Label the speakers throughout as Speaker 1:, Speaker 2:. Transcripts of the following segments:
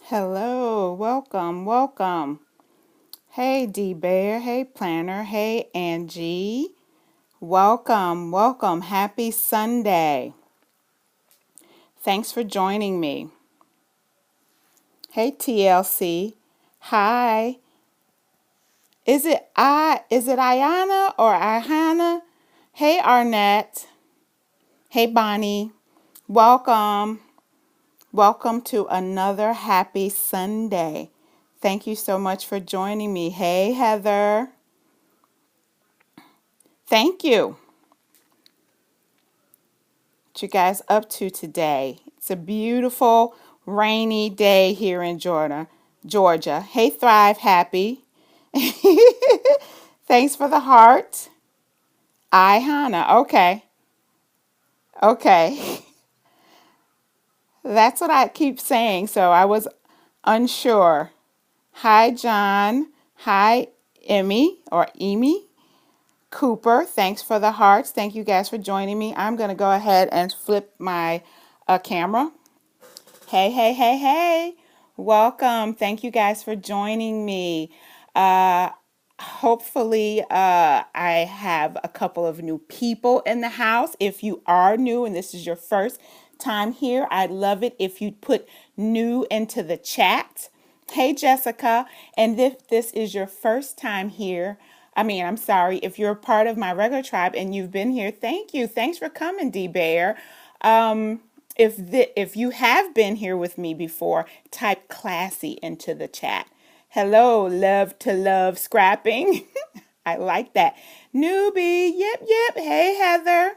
Speaker 1: Hello, welcome, welcome. Hey, D Bear. Hey, Planner. Hey, Angie. Welcome, welcome. Happy Sunday. Thanks for joining me. Hey, TLC. Hi. Is it Ayana or Ahana? Hey, Arnett. Hey, Bonnie. Welcome. Welcome to another happy Sunday. Thank you so much for joining me. Hey, Heather. Thank you. What you guys up to today? It's a beautiful rainy day here in Georgia. Georgia. Hey, Thrive Happy. Thanks for the heart. I Hannah. Okay. Okay. That's what I keep saying. So I was unsure. Hi, John. Hi, Emmy or Emi. Cooper, thanks for the hearts. Thank you guys for joining me. I'm going to go ahead and flip my camera. Hey, hey, hey, hey. Welcome. Thank you guys for joining me. Uh, hopefully, I have a couple of new people in the house. If you are new and this is your first time here, I'd love it if you'd put new into the chat. Hey, Jessica. And if this is your first time here, I'm sorry, if you're a part of my regular tribe and you've been here, thank you. Thanks for coming, D Bear. If you have been here with me before, type classy into the chat. Hello, love to love scrapping. I like that. Newbie, yep, yep. Hey, Heather.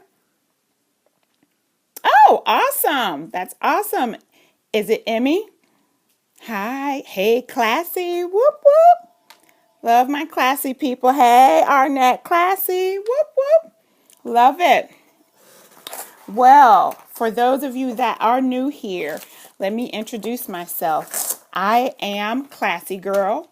Speaker 1: Oh, awesome. That's awesome. Is it Emmy? Hi. Hey, classy. Whoop, whoop. Love my classy people. Hey, Arnett, classy. Whoop, whoop. Love it. Well, for those of you that are new here, let me introduce myself. I am Classy Girl.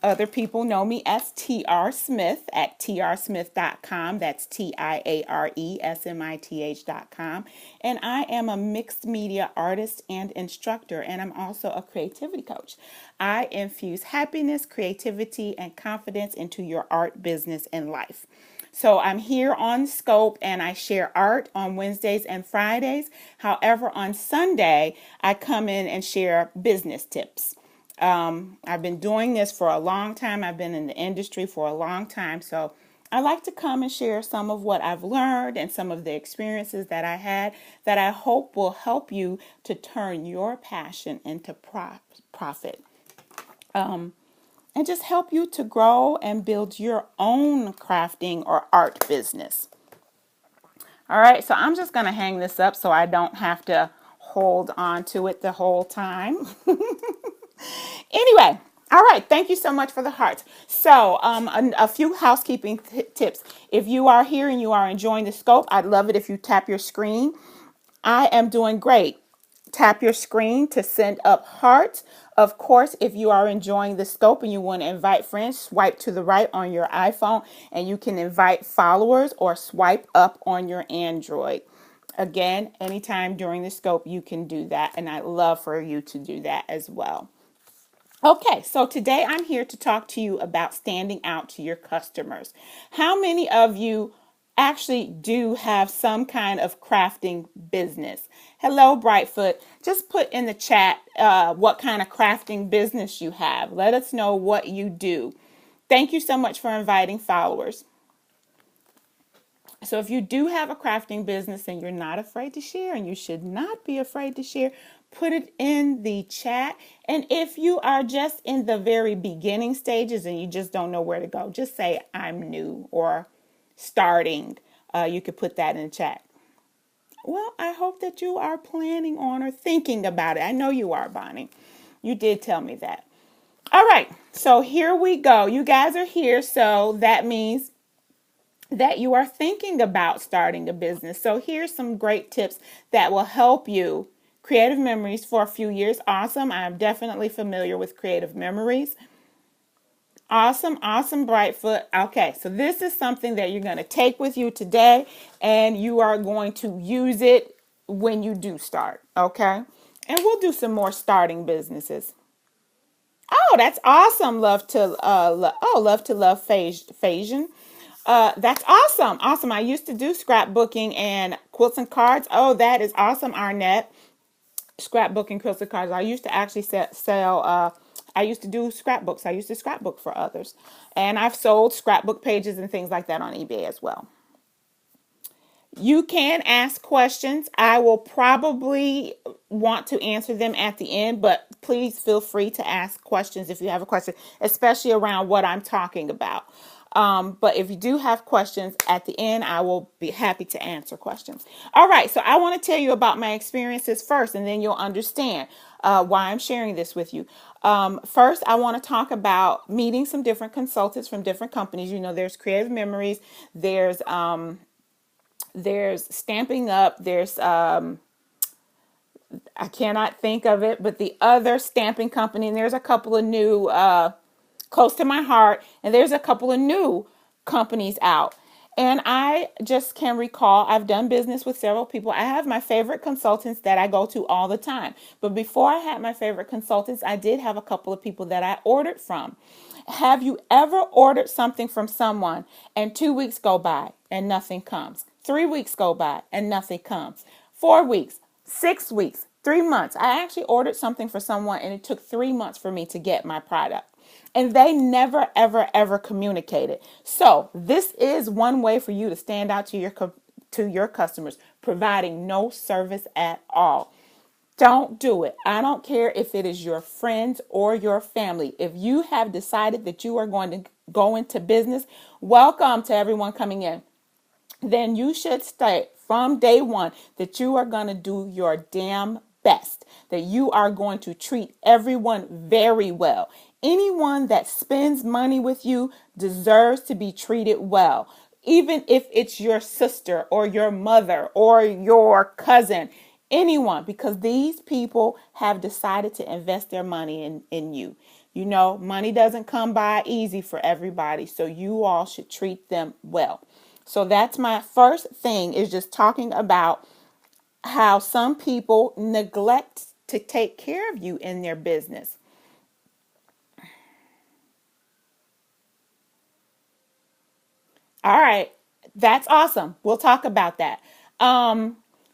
Speaker 1: Other people know me as TR Smith at trsmith.com. That's TIARESMITH.com. And I am a mixed media artist and instructor, and I'm also a creativity coach. I infuse happiness, creativity, and confidence into your art, business, and life. So I'm here on Scope and I share art on Wednesdays and Fridays. However, on Sunday, I come in and share business tips. I've been doing this for a long time. I've been in the industry for a long time. So I like to come and share some of what I've learned and some of the experiences that I had that I hope will help you to turn your passion into profit. And just help you to grow and build your own crafting or art business. All right, so I'm just going to hang this up so I don't have to hold on to it the whole time. Anyway, all right, thank you so much for the hearts. So, a few housekeeping tips. If you are here and you are enjoying the scope, I'd love it if you tap your screen. I am doing great. Tap your screen to send up hearts. Of course, if you are enjoying the scope and you want to invite friends, swipe to the right on your iPhone and you can invite followers or swipe up on your Android. Again, anytime during the scope, you can do that. And I'd love for you to do that as well. Okay, so today I'm here to talk to you about standing out to your customers. How many of you actually do have some kind of crafting business? Hello, Brightfoot. Just put in the chat what kind of crafting business you have. Let us know what you do. Thank you so much for inviting followers. So if you do have a crafting business and you're not afraid to share, and you should not be afraid to share, put it in the chat. And if you are just in the very beginning stages and you just don't know where to go, just say I'm new or starting. You could put that in the chat. Well, I hope that you are planning on or thinking about it. I know you are, Bonnie. You did tell me that. All right, so here we go. You guys are here, so that means that you are thinking about starting a business. So here's some great tips that will help you. Creative Memories for a few years. Awesome. I'm definitely familiar with Creative Memories. Awesome, awesome, Brightfoot. Okay, so this is something that you're going to take with you today, and you are going to use it when you do start. Okay, And we'll do some more starting businesses. Oh, that's awesome. Love to love Phasian. That's awesome. Awesome. I used to do scrapbooking and quilts and cards. Oh, that is awesome, Arnett. Scrapbooking, quilts and cards. I used to actually sell I used to do scrapbooks. I used to scrapbook for others. And I've sold scrapbook pages and things like that on eBay as well. You can ask questions. I will probably want to answer them at the end, but please feel free to ask questions if you have a question, especially around what I'm talking about. But if you do have questions at the end, I will be happy to answer questions. All right, so I want to tell you about my experiences first, and then you'll understand why I'm sharing this with you. First, I want to talk about meeting some different consultants from different companies. You know, there's Creative Memories, there's Stamping Up, there's I cannot think of it, but the other stamping company, and there's a couple of new close to my heart, and there's a couple of new companies out. And I just can recall I've done business with several people. I have my favorite consultants that I go to all the time. But before I had my favorite consultants, I did have a couple of people that I ordered from. Have you ever ordered something from someone and 2 weeks go by and nothing comes? 3 weeks go by and nothing comes. 4 weeks, 6 weeks, 3 months. I actually ordered something for someone and it took 3 months for me to get my product. And they never, ever, ever communicated. So this is one way for you to stand out to your customers, providing no service at all. Don't do it. I don't care if it is your friends or your family. If you have decided that you are going to go into business, welcome to everyone coming in. Then you should state from day one that you are going to do your damn best, that you are going to treat everyone very well. Anyone that spends money with you deserves to be treated well, even if it's your sister or your mother or your cousin, anyone, because these people have decided to invest their money in you. You know, money doesn't come by easy for everybody, so you all should treat them well. So that's my first thing, is just talking about how some people neglect to take care of you in their business. All right, that's awesome. We'll talk about that.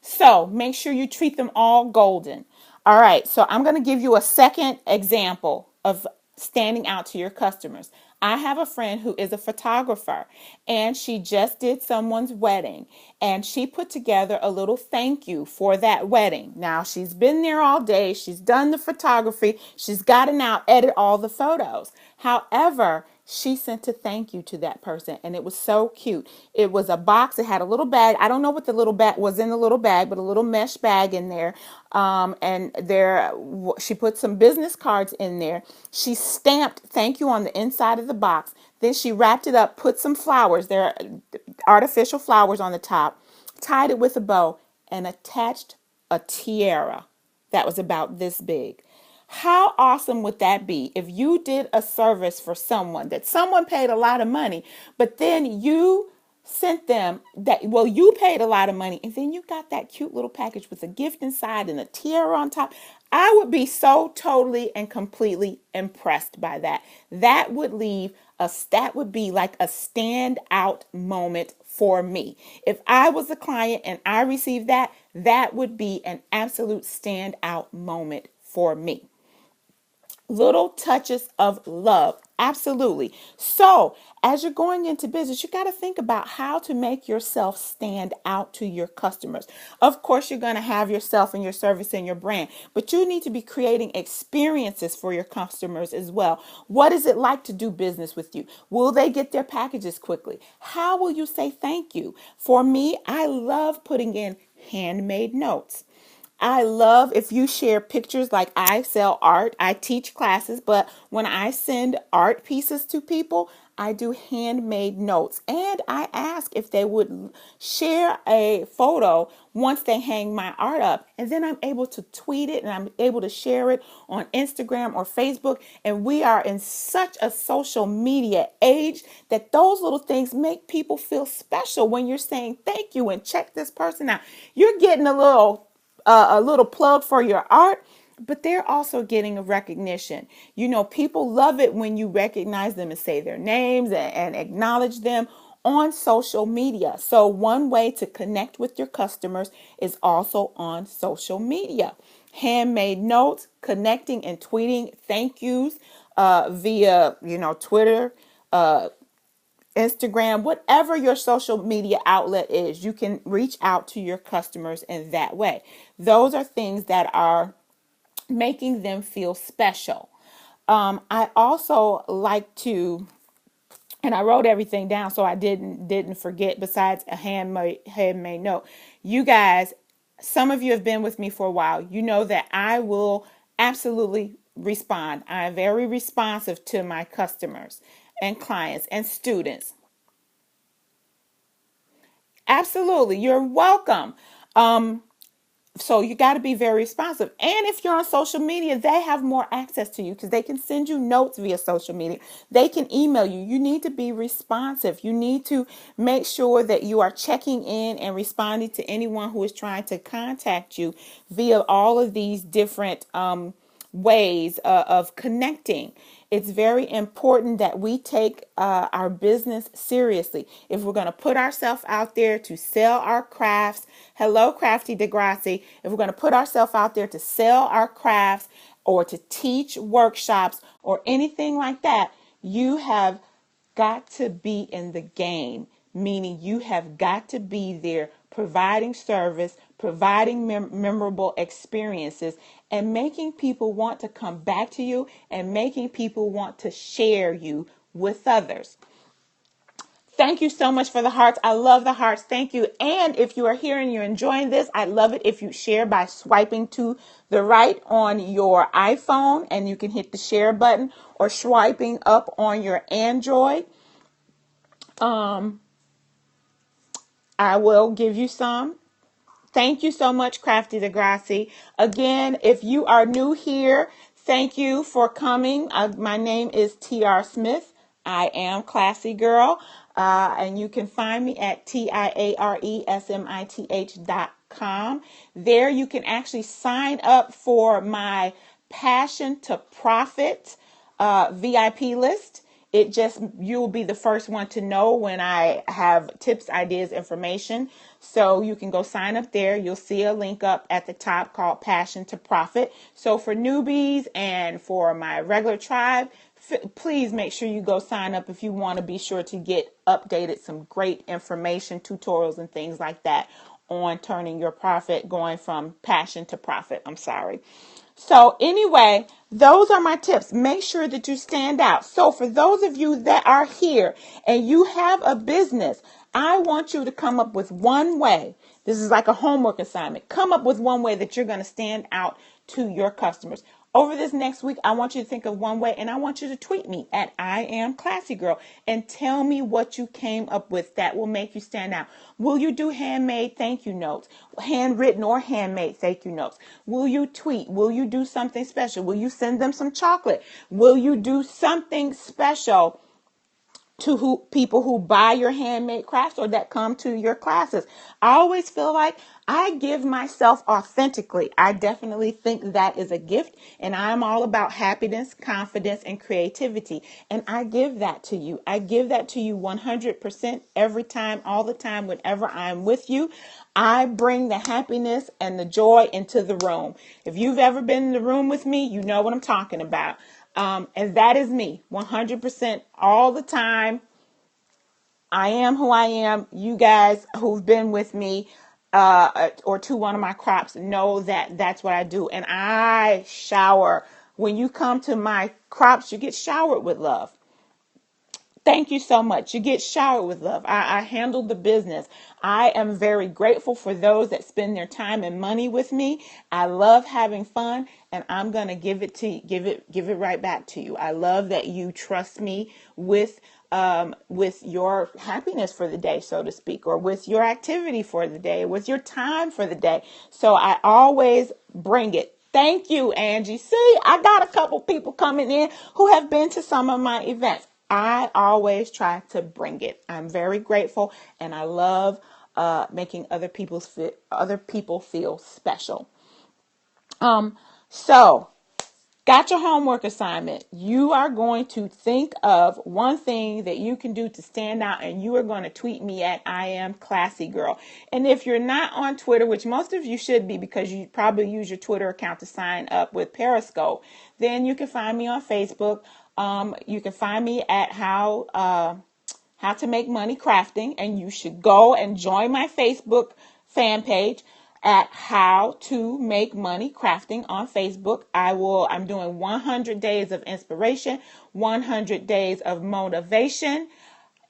Speaker 1: So make sure you treat them all golden. All right, so I'm going to give you a second example of standing out to your customers. I have a friend who is a photographer and she just did someone's wedding and she put together a little thank you for that wedding. Now she's been there all day. She's done the photography. She's got to now edit all the photos. However, she sent a thank you to that person and it was so cute. It was a box. It had a little bag. I don't know what the little bag was in the little bag, but a little mesh bag in there. And there she put some business cards in there. She stamped thank you on the inside of the box. Then she wrapped it up, put some flowers, there are artificial flowers on the top, tied it with a bow, and attached a tiara that was about this big. How awesome would that be if you did a service for someone that someone paid a lot of money, but then you sent them that, well, you paid a lot of money and then you got that cute little package with a gift inside and a tiara on top. I would be so totally and completely impressed by that. That would be like a standout moment for me. If I was a client and I received that, that would be an absolute standout moment for me. Little touches of love. Absolutely. So, as you're going into business, you got to think about how to make yourself stand out to your customers. Of course, you're going to have yourself and your service and your brand, but you need to be creating experiences for your customers as well. What is it like to do business with you? Will they get their packages quickly? How will you say thank you? For me, I love putting in handmade notes. I love if you share pictures. Like, I sell art, I teach classes, but when I send art pieces to people, I do handmade notes and I ask if they would share a photo once they hang my art up. And then I'm able to tweet it and I'm able to share it on Instagram or Facebook. And we are in such a social media age that those little things make people feel special when you're saying thank you and check this person out. You're getting a little a little plug for your art, but they're also getting a recognition. You know, people love it when you recognize them and say their names and acknowledge them on social media. So one way to connect with your customers is also on social media. Handmade notes, connecting and tweeting thank yous via, Twitter, Instagram, whatever your social media outlet is, you can reach out to your customers in that way. Those are things that are making them feel special. I also like to, and I wrote everything down so I didn't forget. Besides a handmade note, you guys, some of you have been with me for a while. You know that I will absolutely respond. I am very responsive to my customers and clients and students. Absolutely, you're welcome. So you got to be very responsive. And if you're on social media, they have more access to you because they can send you notes via social media. They can email you. You need to be responsive. You need to make sure that you are checking in and responding to anyone who is trying to contact you via all of these different ways of connecting. It's very important that we take our business seriously. If we're going to put ourselves out there to sell our crafts, hello, Crafty Degrassi. If we're going to put ourselves out there to sell our crafts or to teach workshops or anything like that, you have got to be in the game, meaning you have got to be there providing service, providing memorable experiences, and making people want to come back to you and making people want to share you with others. Thank you so much for the hearts. I love the hearts. Thank you. And if you are here and you're enjoying this, I'd love it if you share by swiping to the right on your iPhone, and you can hit the share button, or swiping up on your Android. I will give you some. Thank you so much, Crafty Degrassi. Again, if you are new here, thank you for coming. My name is T.R. Smith. I am Classy Girl. And you can find me at TIARESMITH.com. There you can actually sign up for my Passion to Profit VIP list. You'll be the first one to know when I have tips, ideas, information. So you can go sign up there. You'll see a link up at the top called Passion to Profit. So for newbies and for my regular tribe, please make sure you go sign up if you want to be sure to get updated some great information, tutorials, and things like that on turning your profit, going from passion to profit. I'm sorry. So anyway, those are my tips. Make sure that you stand out. So for those of you that are here and you have a business, I want you to come up with one way. This is like a homework assignment. Come up with one way that you're going to stand out to your customers. Over this next week, I want you to think of one way, and I want you to tweet me at I am Classy Girl and tell me what you came up with that will make you stand out. Will you do handmade thank you notes, handwritten or handmade thank you notes? Will you tweet? Will you do something special? Will you send them some chocolate? Will you do something special to people who buy your handmade crafts or that come to your classes? I always feel like I give myself authentically. I definitely think that is a gift, and I'm all about happiness, confidence, and creativity. And I give that to you. I give that to you 100% every time, all the time, whenever I'm with you. I bring the happiness and the joy into the room. If you've ever been in the room with me, you know what I'm talking about. And that is me 100% all the time. I am who I am. You guys who've been with me or to one of my crops know that that's what I do. And I shower. When you come to my crops, you get showered with love. Thank you so much. You get showered with love. I handle the business. I am very grateful for those that spend their time and money with me. I love having fun, and I'm going to give it right back to you. I love that you trust me with your happiness for the day, so to speak, or with your activity for the day, with your time for the day. So I always bring it. Thank you, Angie. See, I got a couple people coming in who have been to some of my events. I always try to bring it. I'm very grateful, and I love making other people feel special. So got your homework assignment. You are going to think of one thing that you can do to stand out, and you are going to tweet me at I am classy girl. And if you're not on Twitter, which most of you should be because you probably use your Twitter account to sign up with Periscope, then you can find me on Facebook. You can find me at how to make money crafting, and you should go and join my Facebook fan page at How to Make Money Crafting on Facebook. I'm doing 100 days of inspiration, 100 days of motivation,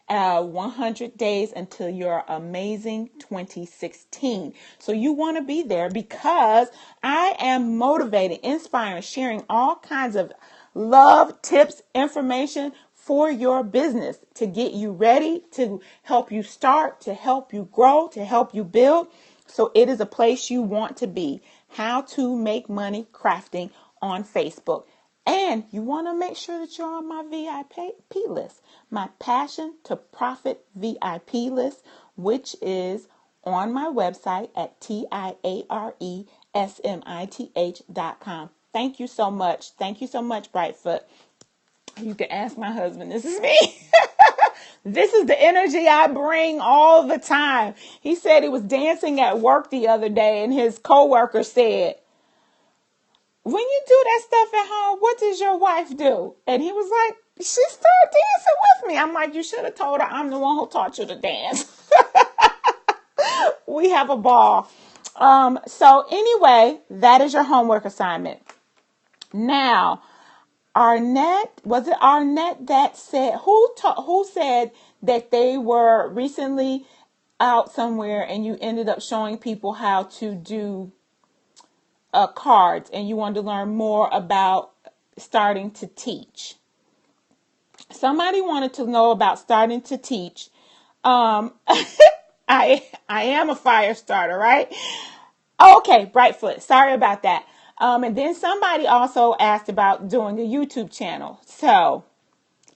Speaker 1: 100 days until your amazing 2016. So you want to be there because I am motivating, inspiring, sharing all kinds of love, tips, information for your business to get you ready, to help you start, to help you grow, to help you build. So it is a place you want to be. How to Make Money Crafting on Facebook. And you want to make sure that you're on my VIP list, my Passion to Profit VIP list, which is on my website at TIARESMITH.com. Thank you so much. Thank you so much, Brightfoot. You can ask my husband. This is me. This is the energy I bring all the time. He said he was dancing at work the other day and his coworker said, when you do that stuff at home, what does your wife do? And he was like, she started dancing with me. I'm like, you should have told her I'm the one who taught you to dance. We have a ball. So anyway, that is your homework assignment. Now, was it Arnett that said, who said that they were recently out somewhere and you ended up showing people how to do cards and you wanted to learn more about starting to teach? Somebody wanted to know about starting to teach. I am a fire starter, right? Okay, Brightfoot. Sorry about that. And then somebody also asked about doing a YouTube channel. So,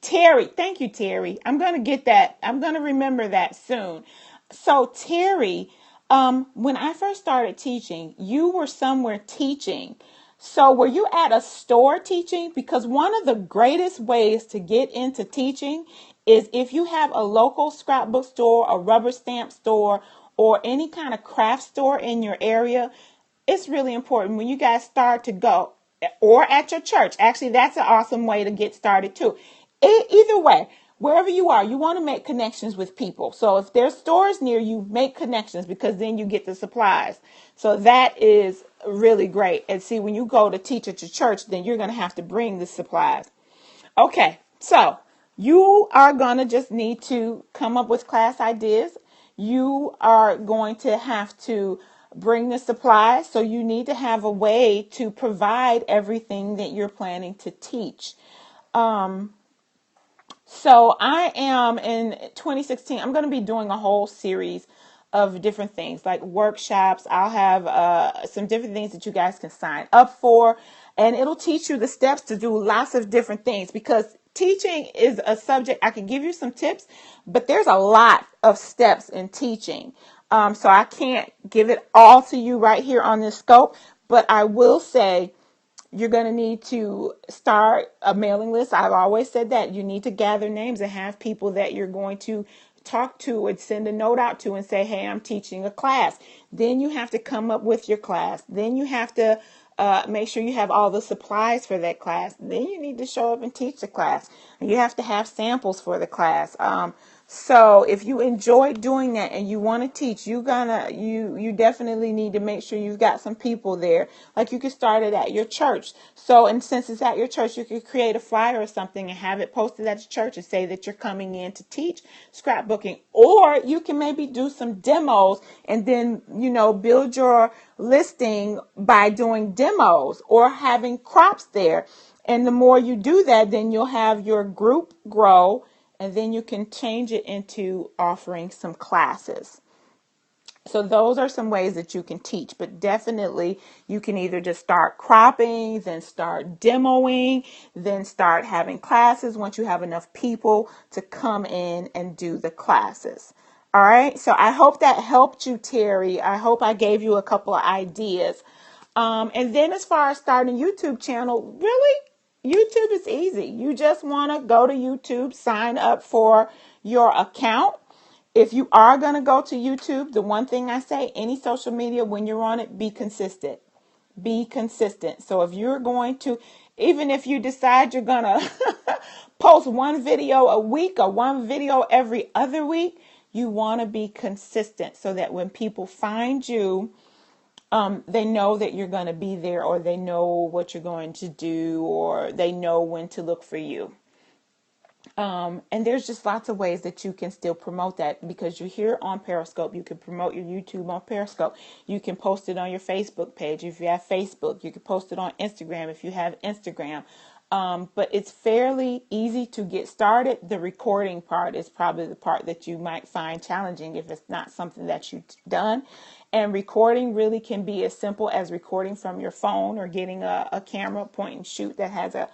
Speaker 1: Terry, thank you, Terry. I'm going to get that. I'm going to remember that soon. So, Terry, when I first started teaching, you were somewhere teaching. So, were you at a store teaching? Because one of the greatest ways to get into teaching is if you have a local scrapbook store, a rubber stamp store, or any kind of craft store in your area. It's really important when you guys start to go, or at your church. Actually, that's an awesome way to get started too. Either way, wherever you are, you want to make connections with people. So if there's stores near you, make connections because then you get the supplies. So that is really great. And see, when you go to teach at your church, then you're going to have to bring the supplies. Okay, so you are going to just need to come up with class ideas. You are going to have to bring the supplies. So you need to have a way to provide everything that you're planning to teach. So I am in 2016, I'm going to be doing a whole series of different things like workshops. I'll have some different things that you guys can sign up for, and it'll teach you the steps to do lots of different things because teaching is a subject. I can give you some tips, but there's a lot of steps in teaching. So I can't give it all to you right here on this scope, but I will say you're going to need to start a mailing list. I've always said that you need to gather names and have people that you're going to talk to and send a note out to and say, hey, I'm teaching a class. Then you have to come up with your class. Then you have to make sure you have all the supplies for that class. Then you need to show up and teach the class. You have to have samples for the class. So if you enjoy doing that and you want to teach, you definitely need to make sure you've got some people there. Like you could start it at your church. So, and since it's at your church, you could create a flyer or something and have it posted at your church and say that you're coming in to teach scrapbooking. Or you can maybe do some demos and then, build your listing by doing demos or having crops there. And the more you do that, then you'll have your group grow. And then you can change it into offering some classes. So those are some ways that you can teach, but definitely you can either just start cropping, then start demoing, then start having classes once you have enough people to come in and do the classes. All right. So I hope that helped you, Terry. I hope I gave you a couple of ideas. And then as far as starting a YouTube channel, really, YouTube is easy. You just want to go to YouTube, sign up for your account. If you are going to go to YouTube, the one thing I say, any social media, when you're on it, be consistent. Be consistent. So if you're going to, even if you decide you're going to post one video a week or one video every other week, you want to be consistent so that when people find you, they know that you're going to be there, or they know what you're going to do, or they know when to look for you. And there's just lots of ways that you can still promote that, because you're here on Periscope. You can promote your YouTube on Periscope. You can post it on your Facebook page if you have Facebook. You can post it on Instagram if you have Instagram. But it's fairly easy to get started. The recording part is probably the part that you might find challenging if it's not something that you've done. And recording really can be as simple as recording from your phone, or getting a camera point and shoot that has a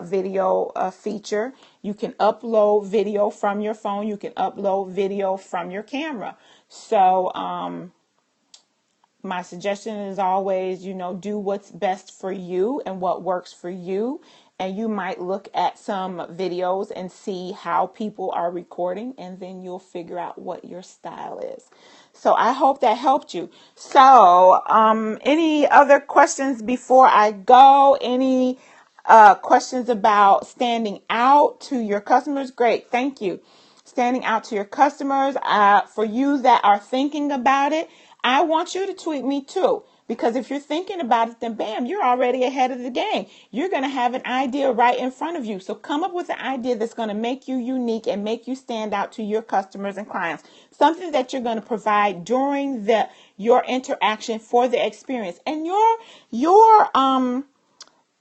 Speaker 1: video feature. You can upload video from your phone. You can upload video from your camera. So my suggestion is always, do what's best for you and what works for you. And you might look at some videos and see how people are recording, and then you'll figure out what your style is. So I hope that helped you. So any other questions before I go? Any questions about standing out to your customers? Great. Thank you. Standing out to your customers. For you that are thinking about it, I want you to tweet me too. Because if you're thinking about it, then bam, you're already ahead of the game. You're going to have an idea right in front of you. So come up with an idea that's going to make you unique and make you stand out to your customers and clients. Something that you're going to provide during your interaction for the experience. And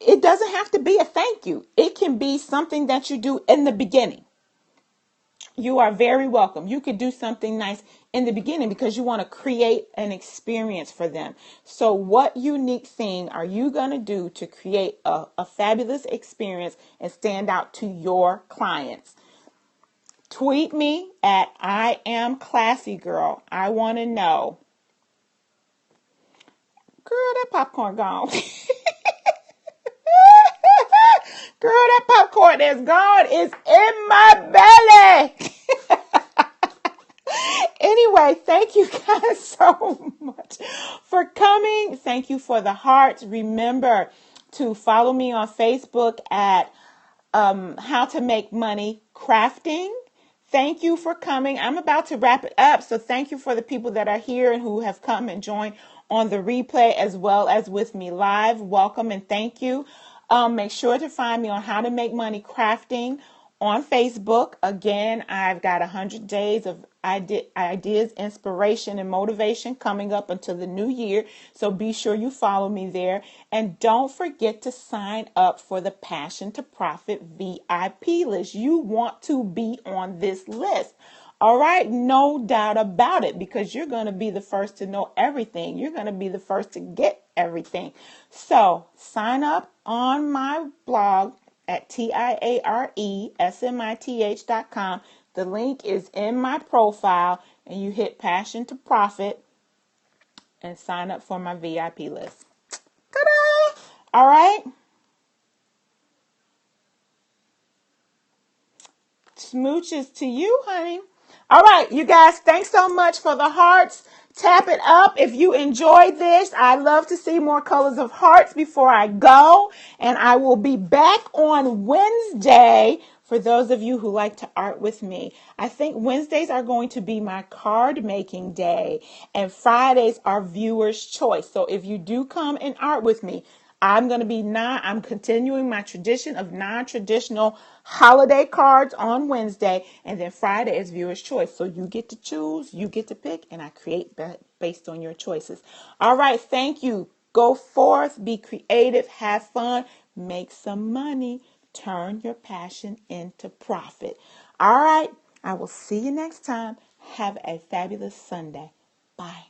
Speaker 1: it doesn't have to be a thank you. It can be something that you do in the beginning. You are very welcome. You could do something nice in the beginning because you want to create an experience for them. So what unique thing are you going to do to create a fabulous experience and stand out to your clients? Tweet me at I am classy girl. I want to know. Girl, that popcorn gone. Girl, that popcorn is gone. It's in my belly. Anyway, thank you guys so much for coming. Thank you for the hearts. Remember to follow me on Facebook at How to Make Money Crafting. Thank you for coming. I'm about to wrap it up. So thank you for the people that are here and who have come and joined on the replay as well as with me live. Welcome and thank you. Make sure to find me on How to Make Money Crafting on Facebook. Again, I've got 100 days of ideas, inspiration, and motivation coming up until the new year. So be sure you follow me there. And don't forget to sign up for the Passion to Profit VIP list. You want to be on this list. All right, no doubt about it, because you're going to be the first to know everything. You're going to be the first to get everything. So sign up on my blog at TIARESMITH.com. The link is in my profile, and you hit Passion to Profit and sign up for my VIP list. Ta-da! All right. Smooches to you, honey. All right, you guys, thanks so much for the hearts. Tap it up if you enjoyed this. I love to see more colors of hearts before I go. And I will be back on Wednesday for those of you who like to art with me. I think Wednesdays are going to be my card making day, and Fridays are viewers' choice. So if you do come and art with me, I'm continuing my tradition of non-traditional holiday cards on Wednesday, and then Friday is viewer's choice. So you get to choose, you get to pick, and I create based on your choices. All right, thank you. Go forth, be creative, have fun, make some money, turn your passion into profit. All right, I will see you next time. Have a fabulous Sunday. Bye.